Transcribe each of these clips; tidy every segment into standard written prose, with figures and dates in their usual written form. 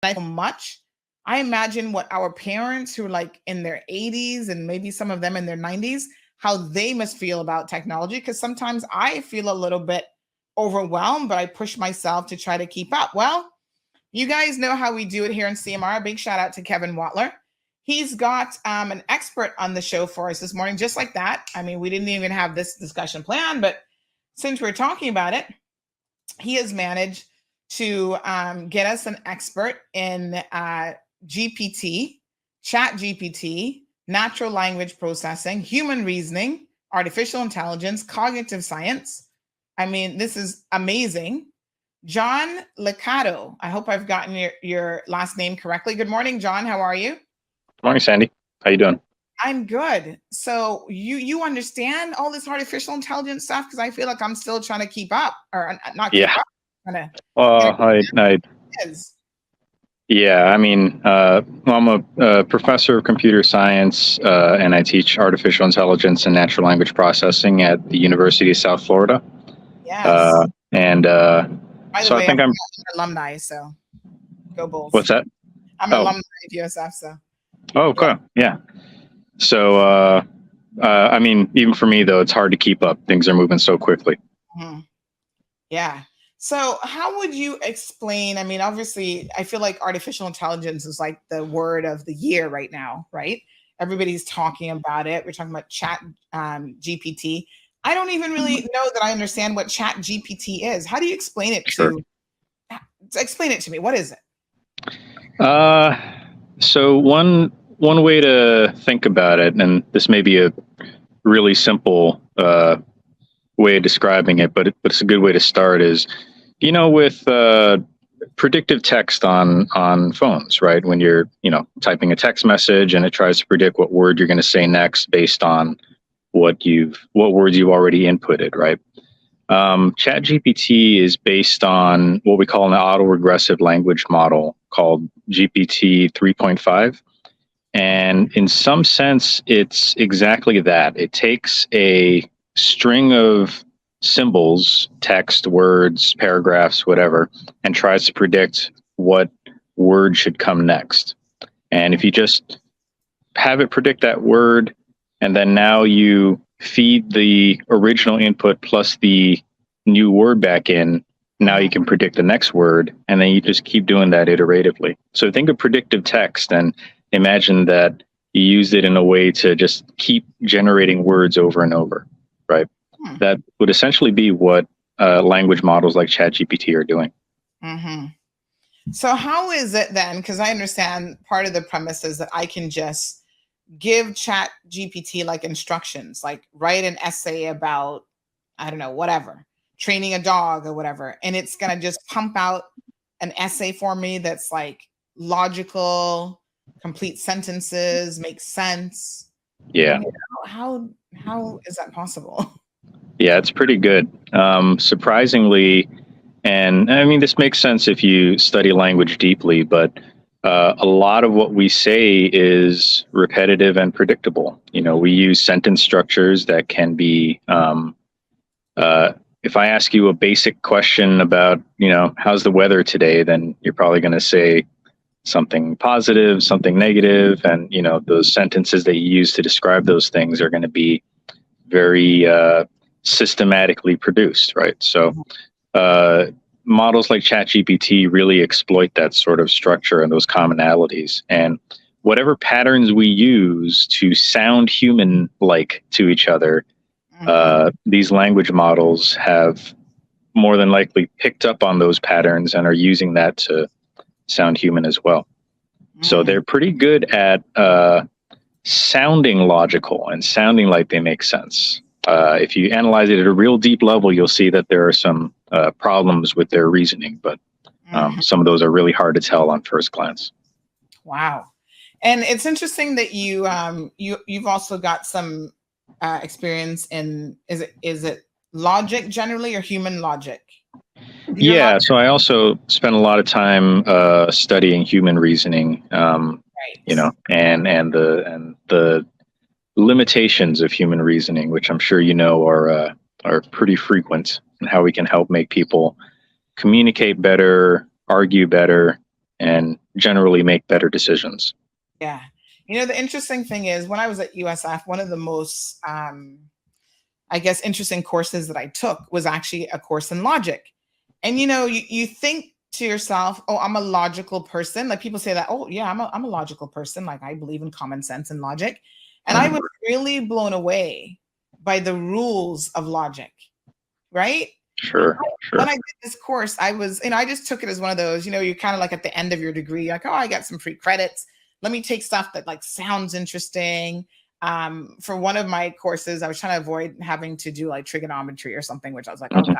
I so much. I imagine what our parents who are like in their 80s and maybe some of them in their 90s, how they must feel about technology. Because sometimes I feel a little bit overwhelmed, but I push myself to try to keep up. Well, you guys know how we do it here in CMR. Big shout out to Kevin Watler. He's got an expert on the show for us this morning, just like that. I mean, we didn't even have this discussion planned, but since we're talking about it, he has managed to get us an expert in GPT, chat-GPT, natural language processing, human reasoning, artificial intelligence, cognitive science. I mean, this is amazing. John Liccato. I hope I've gotten your last name correctly. Good morning, John. How are you? Good morning, Sandy. How you doing? I'm good. So you understand all this artificial intelligence stuff? Because I feel like I'm still trying to keep up, or not keep up. Yeah, I mean, I'm a professor of computer science, and I teach artificial intelligence and natural language processing at the University of South Florida. Yes. By the way, I think I'm an alumni, so go Bulls. What's that? I'm an alumni of USF, so. Oh, okay. Yeah. So, I mean, even for me, though, it's hard to keep up. Things are moving so quickly. Mm-hmm. Yeah. So how would you explain? I mean, obviously, I feel like artificial intelligence is like the word of the year right now, right? Everybody's talking about it. We're talking about chat GPT. I don't even really know that I understand what chat GPT is. How do you explain it explain it to me? What is it? So one way to think about it, and this may be a really simple way of describing it, but it's a good way to start, is, with predictive text on phones, right? When you're, typing a text message and it tries to predict what word you're going to say next based on what words you've already inputted, right? chat-GPT is based on what we call an autoregressive language model called GPT 3.5. And in some sense, it's exactly that. It takes a string of symbols, text, words, paragraphs, whatever, and tries to predict what word should come next. And if you just have it predict that word, and then now you feed the original input plus the new word back in, now you can predict the next word, and then you just keep doing that iteratively. So think of predictive text and imagine that you used it in a way to just keep generating words over and over, right? That would essentially be what language models like chat-GPT are doing. Mm-hmm. So how is it then? Because I understand part of the premise is that I can just give chat-GPT like instructions, like write an essay about, I don't know, whatever, training a dog or whatever. And it's going to just pump out an essay for me that's like logical, complete sentences, makes sense. Yeah. I mean, how is that possible? Yeah, it's pretty good. Surprisingly, and I mean, this makes sense if you study language deeply, but a lot of what we say is repetitive and predictable. We use sentence structures that can be, if I ask you a basic question about, how's the weather today, then you're probably going to say something positive, something negative, and, those sentences that you use to describe those things are going to be very systematically produced, right? So models like chat-GPT really exploit that sort of structure and those commonalities. And whatever patterns we use to sound human-like to each other, these language models have more than likely picked up on those patterns and are using that to sound human as well. So they're pretty good at sounding logical and sounding like they make sense. If you analyze it at a real deep level, you'll see that there are some problems with their reasoning, but some of those are really hard to tell on first glance. Wow. And it's interesting that you've also got some experience in, is it logic generally or human logic? Yeah, so I also spent a lot of time studying human reasoning, right. And the limitations of human reasoning, which I'm sure are pretty frequent, and how we can help make people communicate better, argue better, and generally make better decisions. Yeah. You know, the interesting thing is when I was at USF, one of the most, I guess, interesting courses that I took was actually a course in logic. And, you think to yourself, oh, I'm a logical person. Like people say that, oh, yeah, I'm a logical person. Like I believe in common sense and logic. And I was really blown away by the rules of logic, right? Sure, When sure. I did this course, I was, I just took it as one of those, you're kind of like at the end of your degree, you're like, oh, I got some free credits. Let me take stuff that like sounds interesting. For one of my courses, I was trying to avoid having to do like trigonometry or something, which I was like, oh Mhm. God,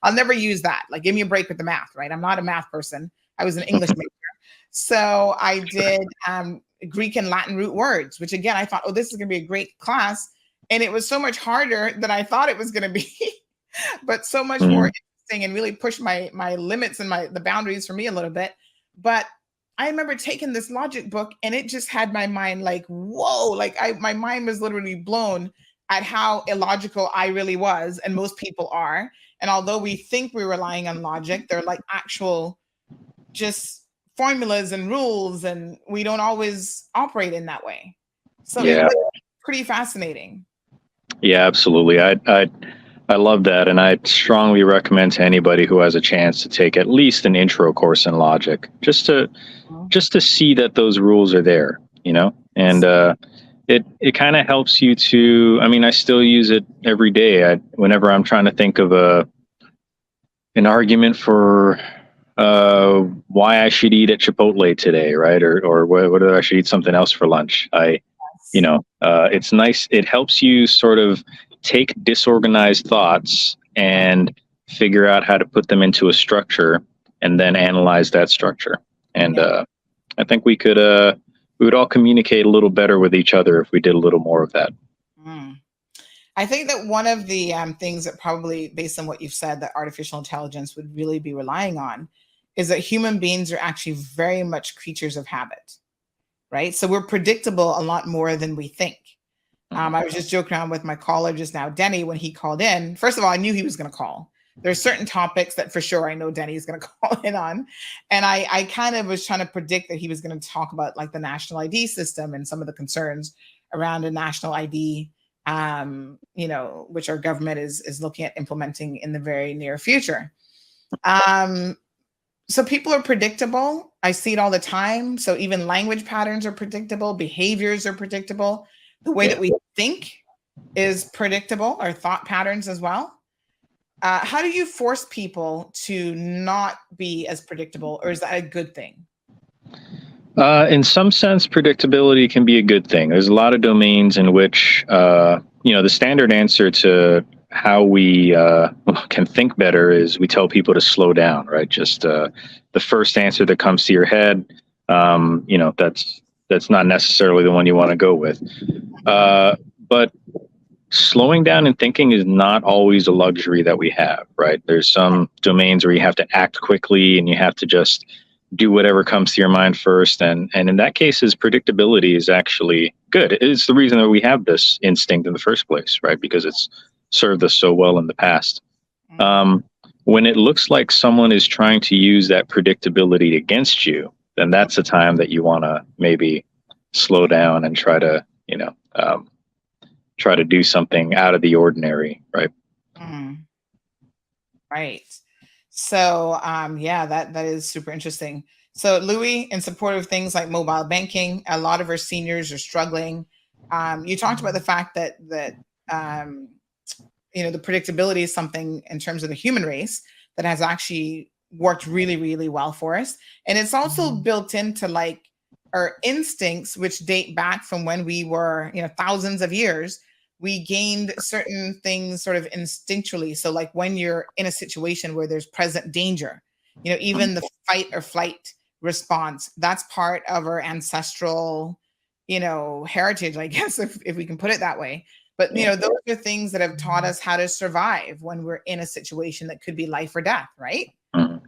I'll never use that. Like, give me a break with the math, right? I'm not a math person. I was an English major. So I did Greek and Latin root words, which again, I thought, oh, this is going to be a great class. And it was so much harder than I thought it was going to be, but so much more Mhm. interesting and really pushed my limits and the boundaries for me a little bit. But I remember taking this logic book and it just had my mind like, whoa, like my mind was literally blown at how illogical I really was, and most people are. And although we think we're relying on logic, they're like actual just formulas and rules, and we don't always operate in that way. So it Yeah, was pretty fascinating. yeah, absolutely. I love that, and I strongly recommend to anybody who has a chance to take at least an intro course in logic, Mhm. just to see that those rules are there, and it kind of helps you to. I mean, I still use it every day. Whenever I'm trying to think of an argument for why I should eat at Chipotle today, right? Or whether I should eat something else for lunch. It's nice. It helps you sort of take disorganized thoughts and figure out how to put them into a structure and then analyze that structure. And Yeah. I think we would all communicate a little better with each other if we did a little more of that. Mm. I think that one of the things that probably, based on what you've said, that artificial intelligence would really be relying on is that human beings are actually very much creatures of habit, right? So we're predictable a lot more than we think. Mhm. I was just joking around with my caller just now, Denny, when he called in. First of all, I knew he was going to call. There's certain topics that for sure I know Denny is going to call in on. And I kind of was trying to predict that he was going to talk about like the national ID system and some of the concerns around a national ID, which our government is looking at implementing in the very near future. Um, so people are predictable. I see it all the time. So even language patterns are predictable, behaviors are predictable. The way that Yeah. we think is predictable, our thought patterns as well. How do you force people to not be as predictable, or is that a good thing? In some sense, predictability can be a good thing. There's a lot of domains in which, the standard answer to how we can think better is we tell people to slow down, right? Just the first answer that comes to your head, that's not necessarily the one you want to go with. But slowing down and thinking is not always a luxury that we have, right? There's some domains where you have to act quickly and you have to just do whatever comes to your mind first. And in that case, predictability is actually good. It's the reason that we have this instinct in the first place, right? Because it's served us so well in the past. Mm, Um, when it looks like someone is trying to use that predictability against you, then that's the time that you want to maybe slow down and try to do something out of the ordinary, right? mm, right. So yeah, that is super interesting. So Louis, in support of things like mobile banking, a lot of our seniors are struggling. You talked about the fact that um, the predictability is something in terms of the human race that has actually worked really, really well for us. And it's also built into like our instincts, which date back from when we were, thousands of years. We gained certain things sort of instinctually. So, like when you're in a situation where there's present danger, even the fight or flight response, that's part of our ancestral, heritage, I guess, if we can put it that way. But Yeah. those are things that have taught us how to survive when we're in a situation that could be life or death, right? Mhm.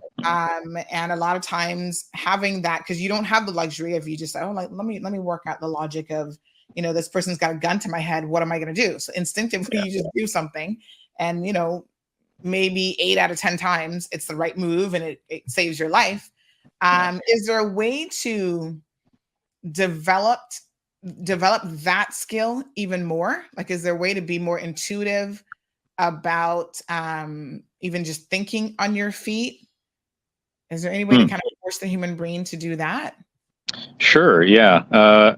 And a lot of times having that, because you don't have the luxury of you just oh, like let me work out the logic of this person's got a gun to my head. What am I going to do? So instinctively, Yeah. you just do something, and maybe 8 out of 10 times it's the right move and it saves your life. Is there a way to develop that skill even more? Like, is there a way to be more intuitive about even just thinking on your feet? Is there any way to kind of force the human brain to do that? Sure, yeah.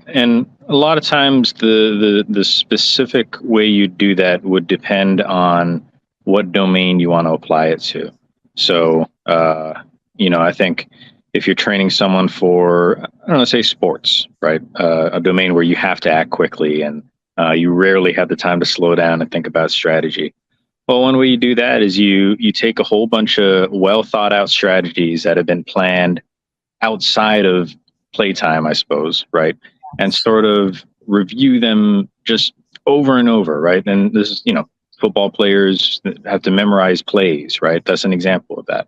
And a lot of times the specific way you do that would depend on what domain you want to apply it to. So, I think if you're training someone for, I don't know, say sports, right? A domain where you have to act quickly and you rarely have the time to slow down and think about strategy. Well, one way you do that is you take a whole bunch of well thought out strategies that have been planned outside of playtime, I suppose, right? And sort of review them just over and over, right? And this is, football players have to memorize plays, right? That's an example of that.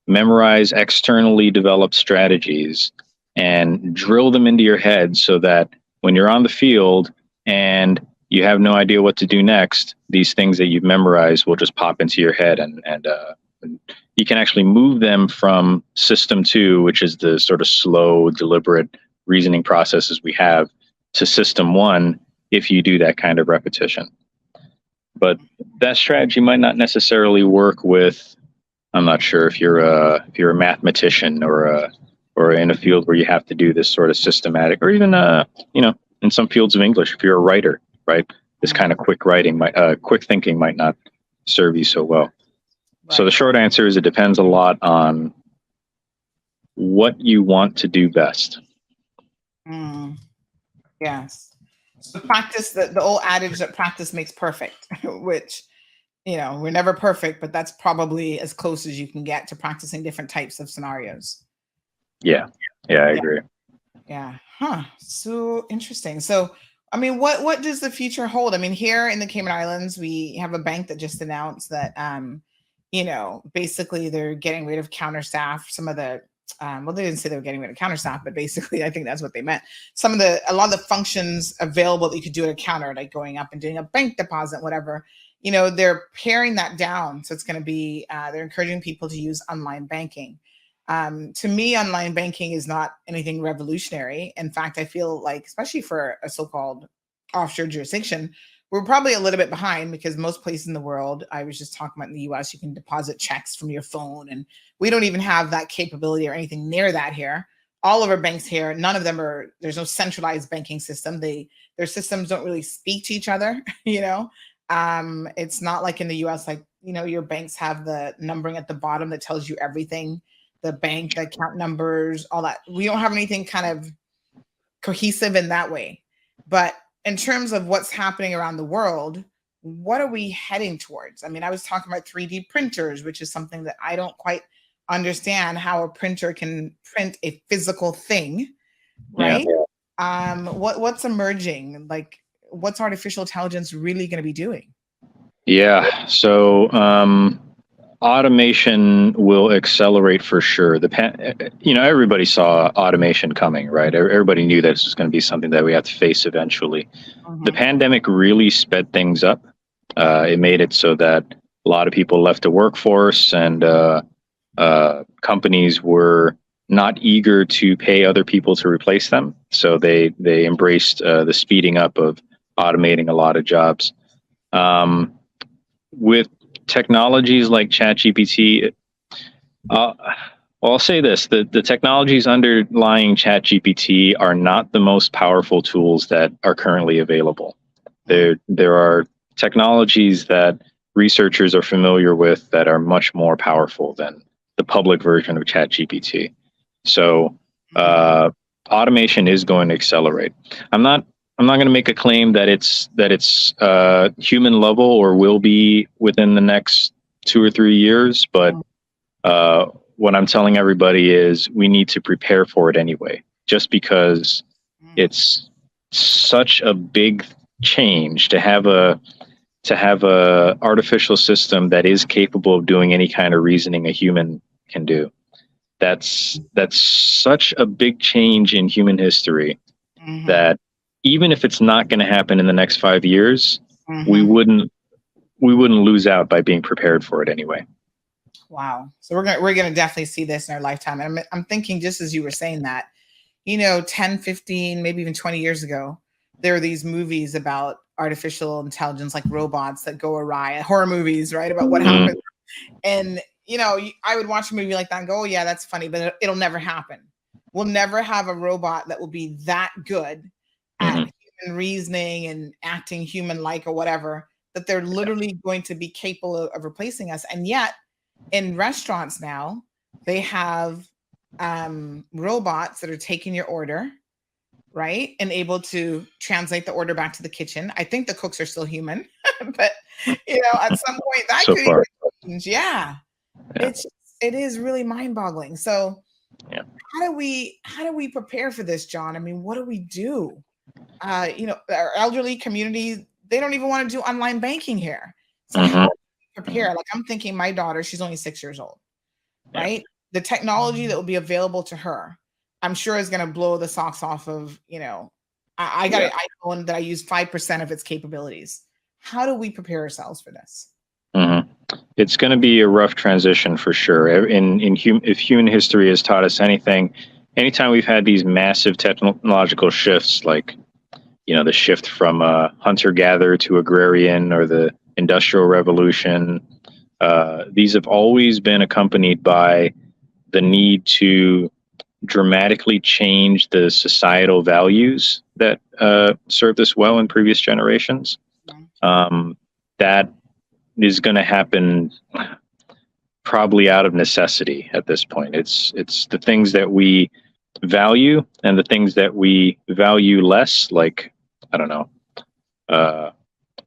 Memorize externally developed strategies and drill them into your head so that when you're on the field and you have no idea what to do next, these things that you've memorized will just pop into your head and you can actually move them from system 2, which is the sort of slow, deliberate reasoning processes we have, to system 1 if you do that kind of repetition. But that strategy might not necessarily work with, I'm not sure if you're a mathematician or in a field where you have to do this sort of systematic, or even in some fields of English, if you're a writer, right? This kind of quick thinking might not serve you so well. Right. So the short answer is it depends a lot on what you want to do best. Yes. So practice, the old adage that practice makes perfect, which, we're never perfect, but that's probably as close as you can get to practicing different types of scenarios. Yeah, I agree. Yeah. Huh. So interesting. So, I mean, what does the future hold? I mean, here in the Cayman Islands, we have a bank that just announced that, basically they're getting rid of counter staff. Some of the, they didn't say they were getting rid of counter staff, but basically I think that's what they meant. A lot of the functions available that you could do at a counter, like going up and doing a bank deposit, whatever, they're paring that down. So it's going to be, they're encouraging people to use online banking. To me, online banking is not anything revolutionary. In fact, I feel like, especially for a so-called offshore jurisdiction, we're probably a little bit behind, because most places in the world, I was just talking about in the US, you can deposit checks from your phone, and we don't even have that capability or anything near that here. All of our banks here, none of them there's no centralized banking system. Their systems don't really speak to each other, It's not like in the US, like, your banks have the numbering at the bottom that tells you everything, the bank, the account numbers, all that. We don't have anything kind of cohesive in that way. But in terms of what's happening around the world, what are we heading towards? I mean, I was talking about 3D printers, which is something that I don't quite understand, how a printer can print a physical thing, right? Yeah. What's emerging? Like, what's artificial intelligence really going to be doing? Yeah. So automation will accelerate for sure. Everybody saw automation coming, right? Everybody knew that this was going to be something that we have to face eventually. Mm-hmm. The pandemic really sped things up. It made it so that a lot of people left the workforce, and companies were not eager to pay other people to replace them. So they embraced the speeding up of automating a lot of jobs. With technologies like chat-GPT, I'll say this, the technologies underlying chat-GPT are not the most powerful tools that are currently available. There are technologies that researchers are familiar with that are much more powerful than the public version of chat-GPT. So automation is going to accelerate. I'm not going to make a claim that it's human level or will be within the next 2 or 3 years, but what I'm telling everybody is we need to prepare for it anyway, just because it's such a big change to have a artificial system that is capable of doing any kind of reasoning a human can do. That's such a big change in human history that even if it's not going to happen in the next 5 years, we wouldn't lose out by being prepared for it anyway. Wow. So we're gonna definitely see this in our lifetime. And I'm thinking, just as you were saying that, 10, 15, maybe even 20 years ago, there were these movies about artificial intelligence, like robots that go awry, horror movies, right? About what Mm-hmm. happens. And, I would watch a movie like that and go, oh, yeah, that's funny, but it'll never happen. We'll never have a robot that will be that good at Mm-hmm. human reasoning and acting human like or whatever, that they're literally going to be capable of replacing us. And yet, in restaurants now, they have robots that are taking your order, right? And able to translate the order back to the kitchen. I think the cooks are still human, but at some point that So could far, even change. Yeah. yeah, It is really mind-boggling. So yeah. how do we prepare for this, John? I mean, what do we do? Our elderly community, they don't even want to do online banking here. So how Mm-hmm. do we prepare? Like, I'm thinking my daughter, she's only 6 years old, Yeah. right? The technology that will be available to her, I'm sure is going to blow the socks off of, I got Yeah. an iPhone that I use 5% of its capabilities. How do we prepare ourselves for this? Mm-hmm. It's going to be a rough transition for sure. If human history has taught us anything, anytime we've had these massive technological shifts, like the shift from hunter-gatherer to agrarian, or the Industrial Revolution, these have always been accompanied by the need to dramatically change the societal values that served us well in previous generations. That is going to happen probably out of necessity at this point. It's the things that we value and the things that we value less, like, I don't know,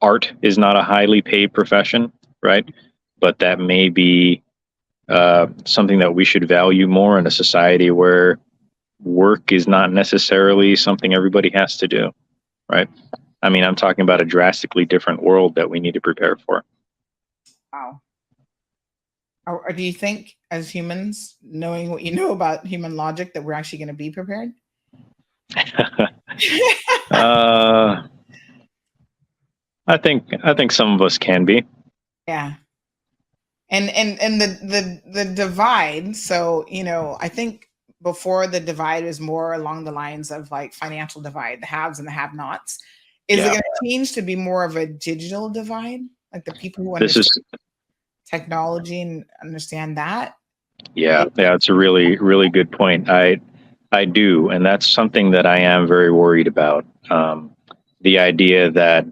art is not a highly paid profession, right? But that may be something that we should value more in a society where work is not necessarily something everybody has to do, right? I mean, I'm talking about a drastically different world that we need to prepare for. Wow. Or do you think, as humans, knowing what you know about human logic, that we're actually going to be prepared? uh, I think some of us can be. Yeah. And the divide, so I think before, the divide was more along the lines of like financial divide, the haves and the have nots. Is it Yeah, going to change to be more of a digital divide, like the people who this is understand technology and understand that? yeah, it's a really really good point. I do, and that's something that I am very worried about. The idea that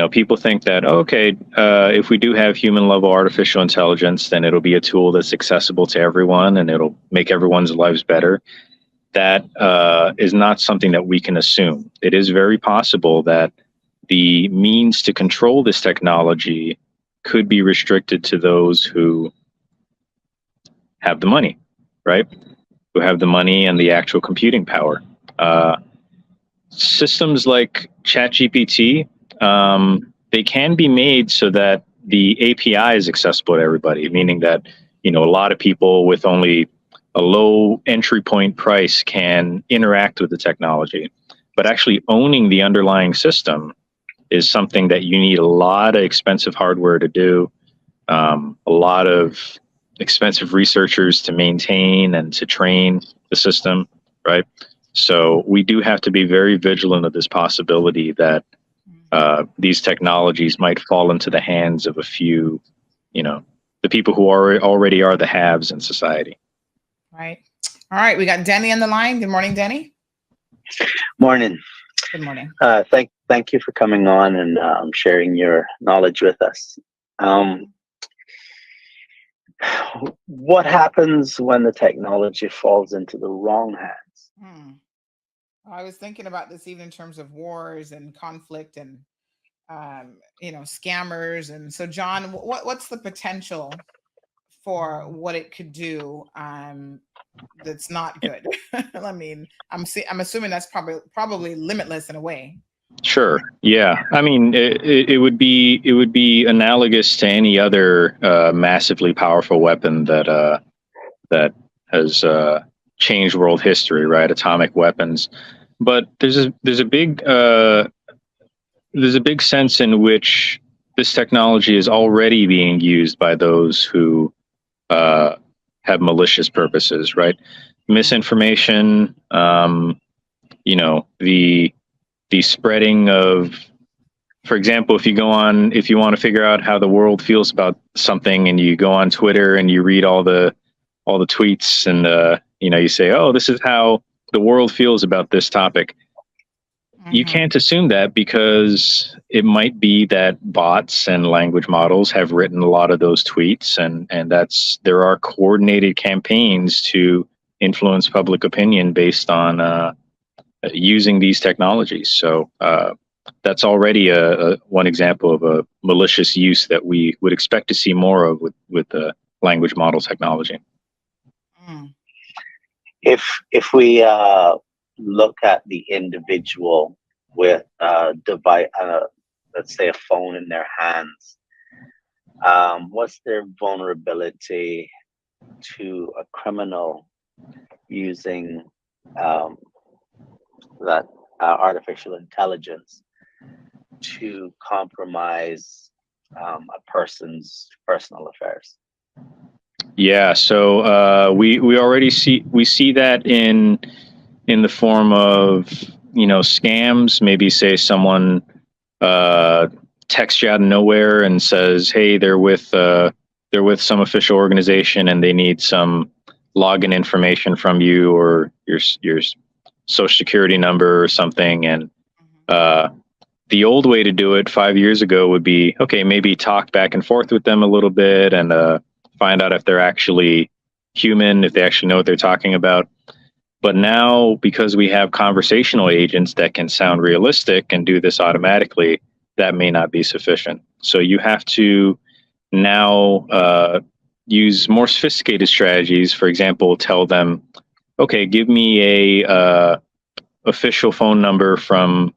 people think that, okay, if we do have human level artificial intelligence, then it'll be a tool that's accessible to everyone and it'll make everyone's lives better. That is not something that we can assume. It is very possible that the means to control this technology could be restricted to those who have the money, right? Who have the money and the actual computing power. Systems like chat-GPT, they can be made so that the API is accessible to everybody, meaning that a lot of people with only a low entry point price can interact with the technology. But actually owning the underlying system is something that you need a lot of expensive hardware to do, a lot of expensive researchers to maintain and to train the system, right? So we do have to be very vigilant of this possibility that these technologies might fall into the hands of a few, the people who already are the haves in society. Right. All right. We got Denny on the line. Good morning, Denny. Morning. Good morning. Thank you for coming on and sharing your knowledge with us. What happens when the technology falls into the wrong hands? I was thinking about this even in terms of wars and conflict and scammers. And so, John, what's the potential for what it could do that's not good? I mean, I'm assuming that's probably limitless in a way. Sure. Yeah. I mean, it would be analogous to any other massively powerful weapon that has changed world history, right? Atomic weapons. But there's a big sense in which this technology is already being used by those who have malicious purposes, right? Misinformation, you know, the spreading of, for example, if you want to figure out how the world feels about something, and you go on Twitter and you read all the tweets, and you know, you say, oh, this is how the world feels about this topic. You can't assume that, because it might be that bots and language models have written a lot of those tweets, and there are coordinated campaigns to influence public opinion based on using these technologies. So that's already one example of a malicious use that we would expect to see more of with the language model technology. If we look at the individual with device, let's say a phone in their hands, what's their vulnerability to a criminal using that artificial intelligence to compromise a person's personal affairs? Yeah, so we already see that in the form of, you know, scams. Maybe say someone texts you out of nowhere and says, hey, they're with some official organization and they need some login information from you, or your social security number or something. And the old way to do it 5 years ago would be, okay, maybe talk back and forth with them a little bit and find out if they're actually human, if they actually know what they're talking about. But now, because we have conversational agents that can sound realistic and do this automatically, that may not be sufficient. So you have to now use more sophisticated strategies. For example, tell them, okay, give me a official phone number from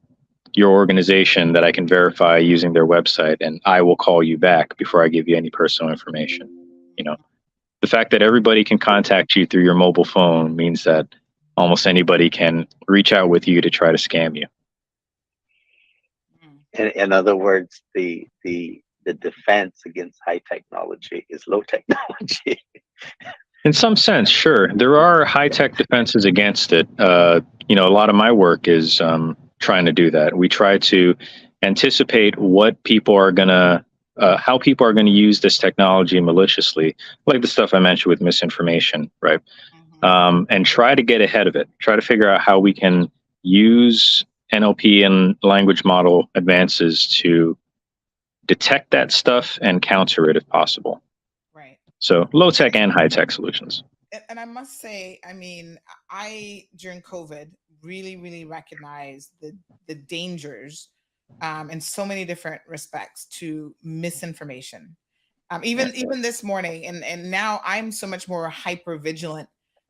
your organization that I can verify using their website, and I will call you back before I give you any personal information. You know, the fact that everybody can contact you through your mobile phone means that almost anybody can reach out with you to try to scam you. In other words, the defense against high technology is low technology. In some sense, sure. There are high-tech defenses against it. You know, a lot of my work is trying to do that. We try to anticipate what people are gonna, how people are going to use this technology maliciously, like the stuff I mentioned with misinformation, right? And try to get ahead of it. Try to figure out how we can use NLP and language model advances to detect that stuff and counter it if possible. Right. So low tech and high tech solutions. And I must say, I mean, I during COVID really, really recognized the dangers in so many different respects to misinformation. Even this morning, and now I'm so much more hyper vigilant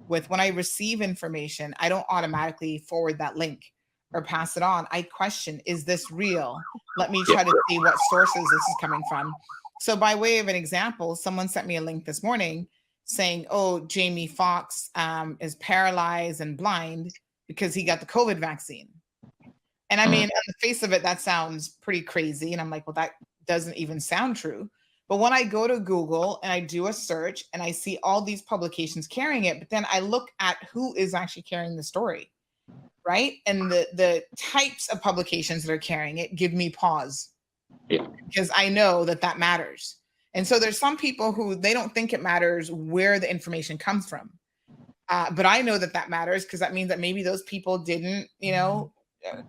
with when I receive information. I don't automatically forward that link or pass it on. I question, is this real? Let me try to see what sources this is coming from. So by way of an example, someone sent me a link this morning saying, oh, Jamie Foxx is paralyzed and blind because he got the COVID vaccine. And I mean, on the face of it, that sounds pretty crazy. And I'm like, well, that doesn't even sound true. But when I go to Google and I do a search and I see all these publications carrying it, but then I look at who is actually carrying the story, right? And the types of publications that are carrying it give me pause, because I know that matters. And so there's some people who they don't think it matters where the information comes from. But I know that matters, because that means that maybe those people didn't, you know,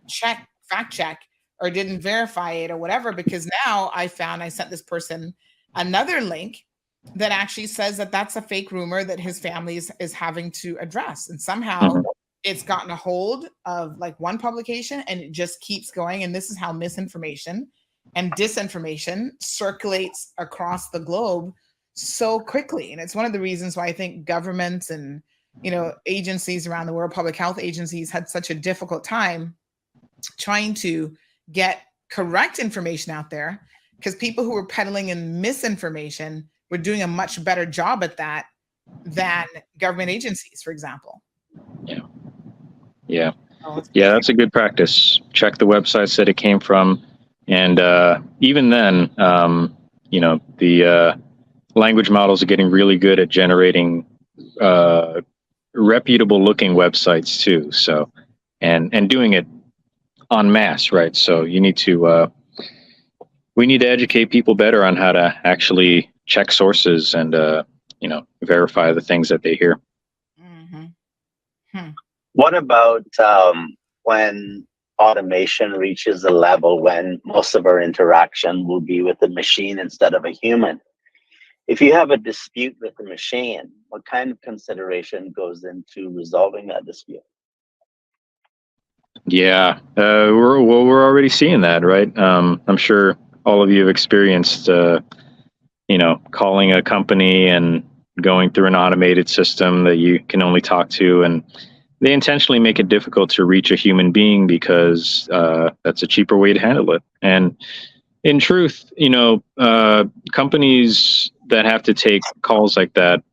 fact check or didn't verify it or whatever, because now I sent this person another link that actually says that that's a fake rumor that his family is having to address. And somehow it's gotten a hold of like one publication and it just keeps going. And this is how misinformation and disinformation circulates across the globe so quickly. And it's one of the reasons why I think governments and, you know, agencies around the world, public health agencies, had such a difficult time trying to get correct information out there, because people who were peddling in misinformation were doing a much better job at that than government agencies, for example. Yeah, that's a good practice. Check the websites that it came from. And even then, you know, the language models are getting really good at generating reputable looking websites too. So, and doing it en masse, right? So you need to we need to educate people better on how to actually check sources and verify the things that they hear. Mm-hmm. Hmm. What about when automation reaches a level when most of our interaction will be with a machine instead of a human? If you have a dispute with the machine, what kind of consideration goes into resolving that dispute? Yeah, we're already seeing that, right? I'm sure all of you have experienced, calling a company and going through an automated system that you can only talk to, and they intentionally make it difficult to reach a human being because that's a cheaper way to handle it. And in truth, companies that have to take calls like that,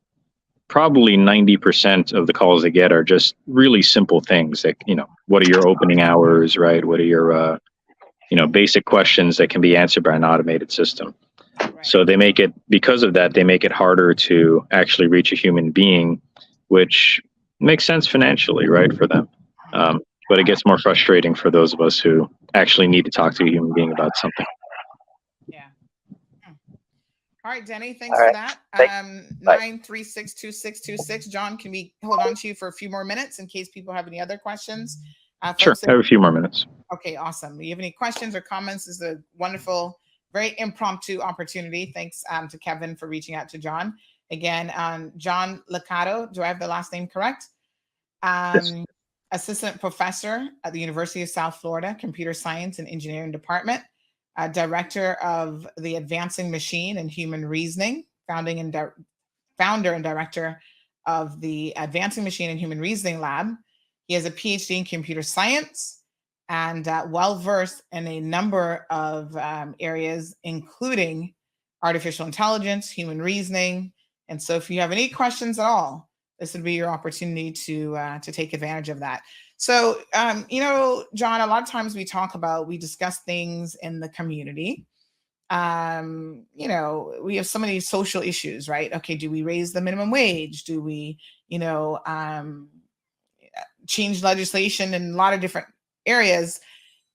probably 90% of the calls they get are just really simple things like, what are your opening hours, right? What are your, basic questions that can be answered by an automated system. Right. So they make it, because of that, they make it harder to actually reach a human being, which makes sense financially, right, for them. But it gets more frustrating for those of us who actually need to talk to a human being about something. Yeah. All right, Denny, thanks All for right. that. 9362626. John, can we hold on to you for a few more minutes in case people have any other questions? Sure, I have a few more minutes. Okay, awesome. Do you have any questions or comments? This is a wonderful, very impromptu opportunity. Thanks to Kevin for reaching out to John. Again, John Liccato, do I have the last name correct? Yes. Assistant professor at the University of South Florida, Computer Science and Engineering Department, director of the Advancing Machine and Human Reasoning, founder and director of the Advancing Machine and Human Reasoning Lab. He has a PhD in computer science and well-versed in a number of areas, including artificial intelligence, human reasoning. And so if you have any questions at all, this would be your opportunity to take advantage of that. So, John, a lot of times we discuss things in the community. We have so many social issues, right? Okay, do we raise the minimum wage? Do we, change legislation in a lot of different areas?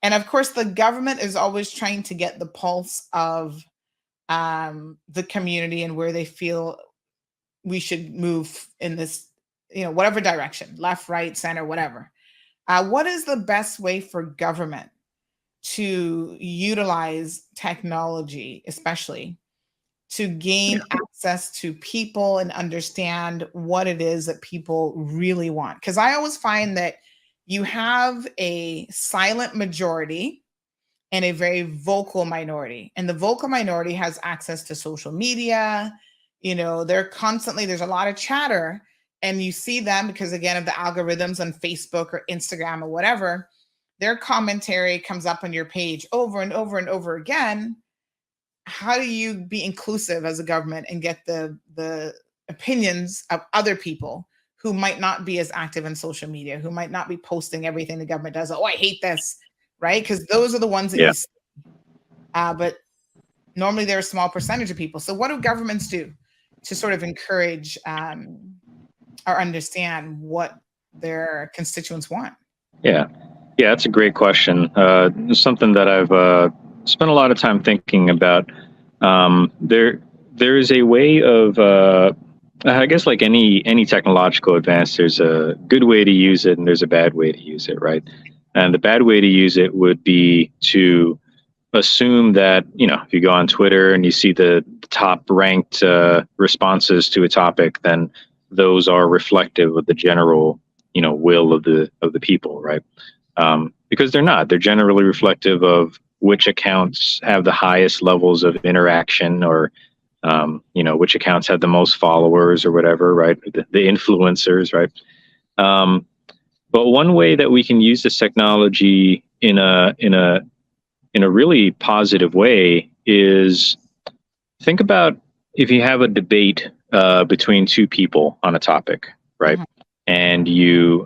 And of course, the government is always trying to get the pulse of the community and where they feel we should move in this, whatever direction, left, right, center, whatever. What is the best way for government to utilize technology, especially to gain access to people and understand what it is that people really want? Because I always find that you have a silent majority and a very vocal minority. And the vocal minority has access to social media. There's a lot of chatter, and you see them because, again, of the algorithms on Facebook or Instagram or whatever. Their commentary comes up on your page over and over and over again. How do you be inclusive as a government and get the opinions of other people who might not be as active in social media, who might not be posting everything the government does? Oh, I hate this, right? Because those are the ones that you see. But normally they're a small percentage of people. So what do governments do to sort of encourage or understand what their constituents want? Yeah, that's a great question. Something that I've spent a lot of time thinking about. There is a way of, I guess, like any technological advance, there's a good way to use it and there's a bad way to use it, right? And the bad way to use it would be to assume that, if you go on Twitter and you see the top ranked responses to a topic, then those are reflective of the general, will of the people, right? Because they're not. They're generally reflective of which accounts have the highest levels of interaction, or which accounts have the most followers or whatever, right? The influencers, right? But one way that we can use this technology in a really positive way is, think about if you have a debate between two people on a topic, right? And you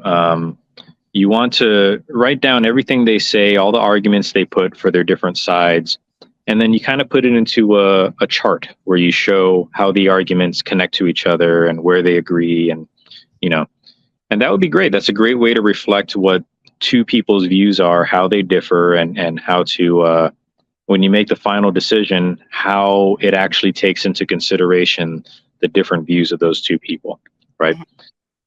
want to write down everything they say, all the arguments they put for their different sides, and then you kind of put it into a chart where you show how the arguments connect to each other and where they agree, and and that would be great. That's a great way to reflect what two people's views are, how they differ, and how to when you make the final decision, how it actually takes into consideration the different views of those two people, right?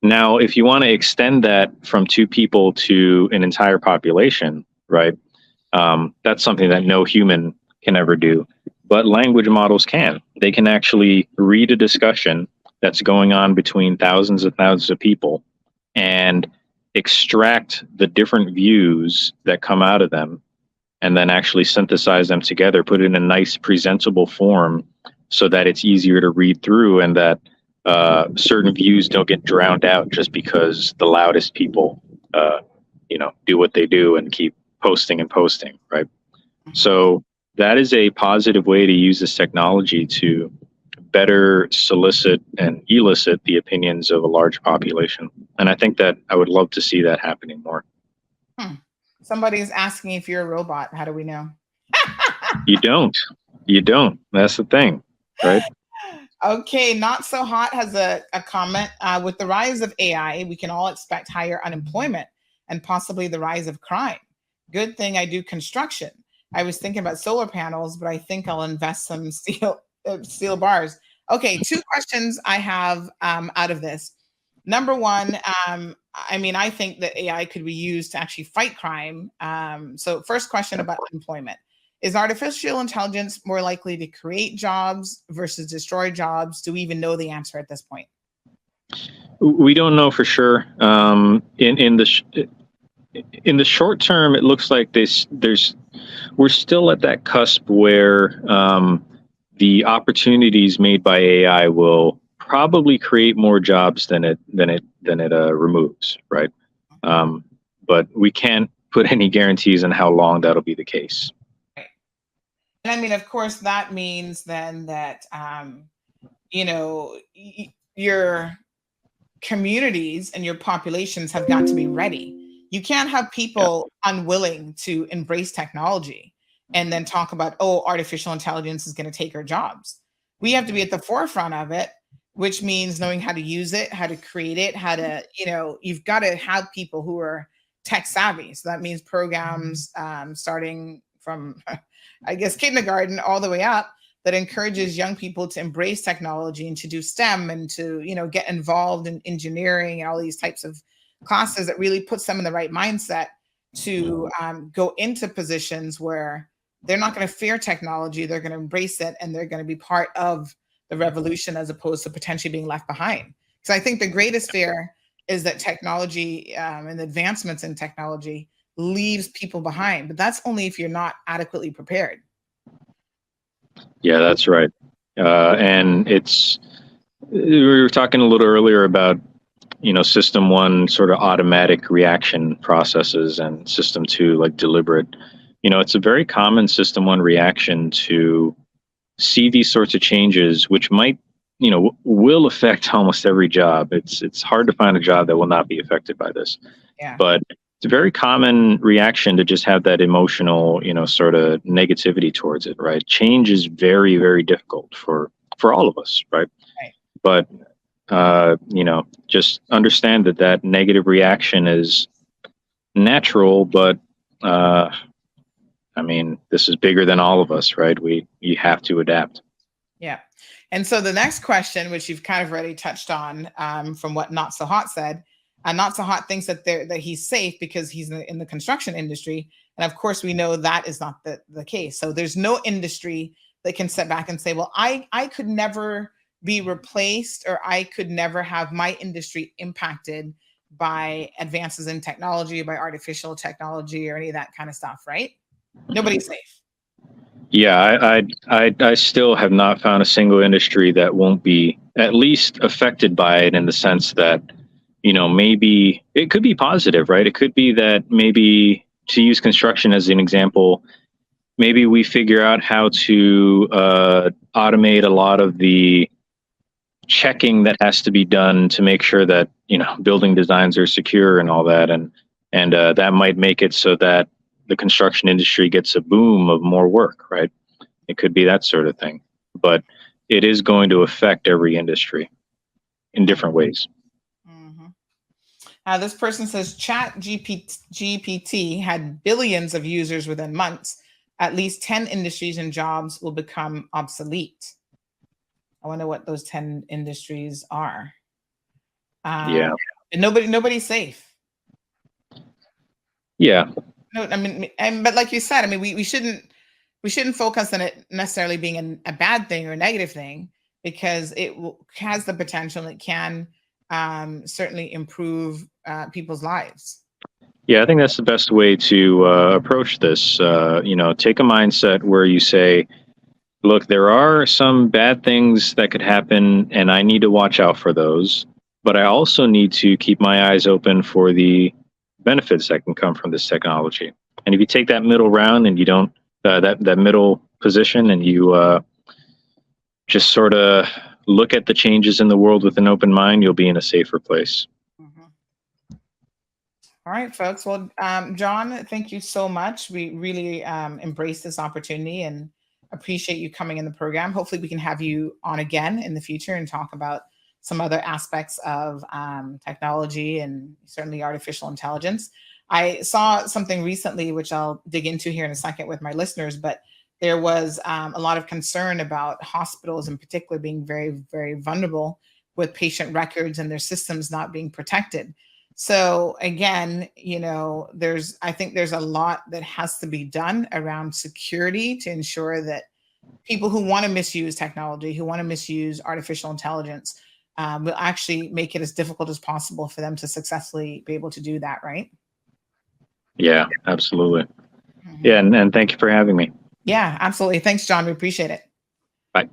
Now, if you want to extend that from two people to an entire population, right? That's something that no human can ever do, but language models can. They can actually read a discussion that's going on between thousands and thousands of people and extract the different views that come out of them, and then actually synthesize them together, put it in a nice presentable form so that it's easier to read through, and that certain views don't get drowned out just because the loudest people do what they do and keep posting and posting, right? So that is a positive way to use this technology to better solicit and elicit the opinions of a large population. And I think that I would love to see that happening more. Somebody's asking if you're a robot. How do we know? You don't. That's the thing, right? Okay, Not So Hot has a comment. With the rise of AI, we can all expect higher unemployment and possibly the rise of crime. Good thing I do construction. I was thinking about solar panels, but I think I'll invest some steel bars. Okay, two questions I have out of this. Number one, I think that AI could be used to actually fight crime. So first question about unemployment. Is artificial intelligence more likely to create jobs versus destroy jobs? Do we even know the answer at this point? We don't know for sure. In the short term, it looks like we're still at that cusp where the opportunities made by AI will probably create more jobs than it removes, right? But we can't put any guarantees on how long that'll be the case. Right. And I mean, of course, that means then that your communities and your populations have got to be ready. You can't have people unwilling to embrace technology and then talk about, oh, artificial intelligence is going to take our jobs. We have to be at the forefront of it, which means knowing how to use it, how to create it, how to, you've got to have people who are tech savvy. So that means programs starting from, I guess, kindergarten all the way up that encourages young people to embrace technology and to do STEM and to, get involved in engineering and all these types of classes that really puts them in the right mindset to go into positions where they're not going to fear technology. They're going to embrace it and they're going to be part of the revolution as opposed to potentially being left behind. Because I think the greatest fear is that technology and advancements in technology leaves people behind. But that's only if you're not adequately prepared. Yeah, that's right. And we were talking a little earlier about, system one sort of automatic reaction processes and system two, like deliberate. It's a very common system one reaction to see these sorts of changes, which might, will affect almost every job. It's hard to find a job that will not be affected by this. Yeah. But it's a very common reaction to just have that emotional, sort of negativity towards it, right? Change is very, very difficult for all of us, right? But just understand that negative reaction is natural, but this is bigger than all of us, right? You have to adapt. Yeah. And so the next question, which you've kind of already touched on from what Not So Hot said, Not So Hot thinks that he's safe because he's in the construction industry. And of course, we know that is not the case. So there's no industry that can sit back and say, well, I could never be replaced, or I could never have my industry impacted by advances in technology, by artificial technology, or any of that kind of stuff, right? Nobody's safe. Yeah, I still have not found a single industry that won't be at least affected by it, in the sense that, maybe it could be positive, right? It could be that maybe, to use construction as an example, maybe we figure out how to automate a lot of the checking that has to be done to make sure that, building designs are secure and all that. And that might make it so that the construction industry gets a boom of more work, right? It could be that sort of thing. But it is going to affect every industry in different ways. This person says chat-GPT had billions of users within months. At least 10 industries and jobs will become obsolete. I wonder what those 10 industries are. Yeah. And nobody's safe. Yeah. No, I mean, but like you said, I mean, we shouldn't focus on it necessarily being a bad thing or a negative thing, because it has the potential. It can certainly improve people's lives. Yeah, I think that's the best way to approach this. Take a mindset where you say, look, there are some bad things that could happen, and I need to watch out for those. But I also need to keep my eyes open for the benefits that can come from this technology. And if you take that middle round and you don't, that middle position, and you just sort of look at the changes in the world with an open mind, you'll be in a safer place. All right, folks. Well, John, thank you so much. We really embrace this opportunity and appreciate you coming in the program. Hopefully we can have you on again in the future and talk about some other aspects of technology and certainly artificial intelligence. I saw something recently, which I'll dig into here in a second with my listeners, but there was a lot of concern about hospitals in particular being very, very vulnerable with patient records and their systems not being protected. So again, I think there's a lot that has to be done around security to ensure that people who want to misuse technology, who want to misuse artificial intelligence, will actually make it as difficult as possible for them to successfully be able to do that, right? Yeah, absolutely. Yeah, and thank you for having me. Yeah, absolutely. Thanks, John. We appreciate it. Bye.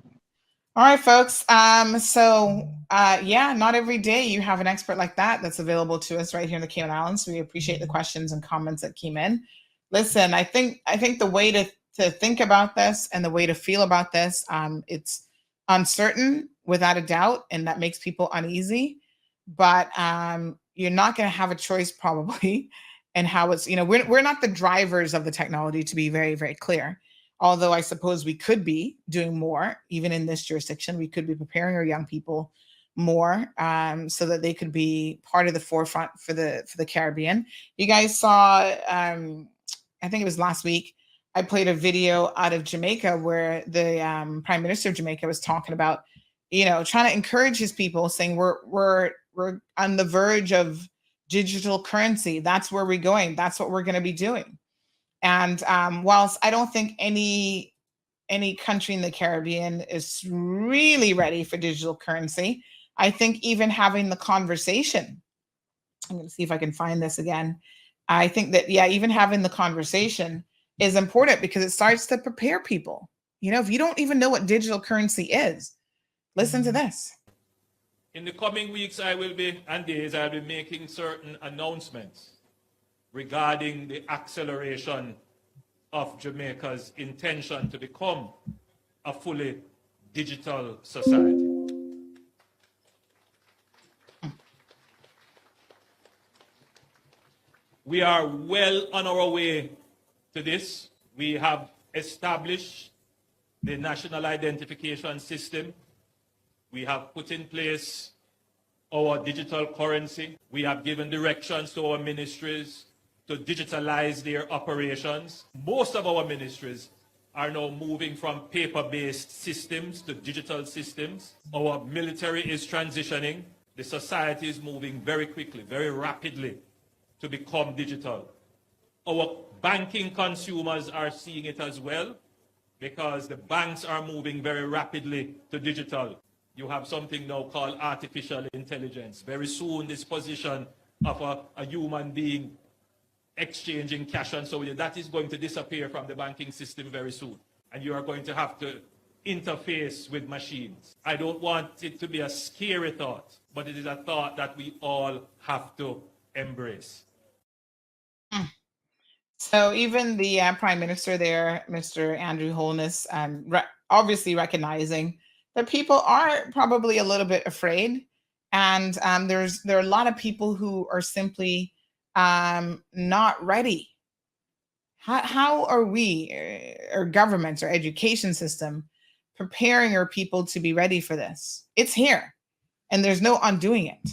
All right, folks. Not every day you have an expert like that that's available to us right here in the Cayman Islands. So we appreciate the questions and comments that came in. Listen, I think the way to think about this and the way to feel about this, it's uncertain without a doubt, and that makes people uneasy. But you're not going to have a choice probably, and how it's we're not the drivers of the technology, to be very, very clear. Although I suppose we could be doing more, even in this jurisdiction, we could be preparing our young people more so that they could be part of the forefront for the Caribbean. You guys saw, I think it was last week, I played a video out of Jamaica where the Prime Minister of Jamaica was talking about, trying to encourage his people, saying we're on the verge of digital currency. That's where we're going. That's what we're going to be doing. And whilst I don't think any country in the Caribbean is really ready for digital currency, I think even having the conversation, I'm going to see if I can find this again. I think that, even having the conversation is important, because it starts to prepare people. If you don't even know what digital currency is, listen to this. In the coming weeks and days, I'll be making certain announcements regarding the acceleration of Jamaica's intention to become a fully digital society. We are well on our way to this. We have established the national identification system. We have put in place our digital currency. We have given directions to our ministries to digitalize their operations. Most of our ministries are now moving from paper-based systems to digital systems. Our military is transitioning. The society is moving very quickly, very rapidly to become digital. Our banking consumers are seeing it as well, because the banks are moving very rapidly to digital. You have something now called artificial intelligence. Very soon, this position of a human being exchanging cash and so on, that is going to disappear from the banking system very soon. And you are going to have to interface with machines. I don't want it to be a scary thought, but it is a thought that we all have to embrace. So even the Prime Minister there, Mr. Andrew Holness, obviously recognizing that people are probably a little bit afraid, and there are a lot of people who are simply not ready. How are we, or governments or education system, preparing our people to be ready for this? It's here, and there's no undoing it.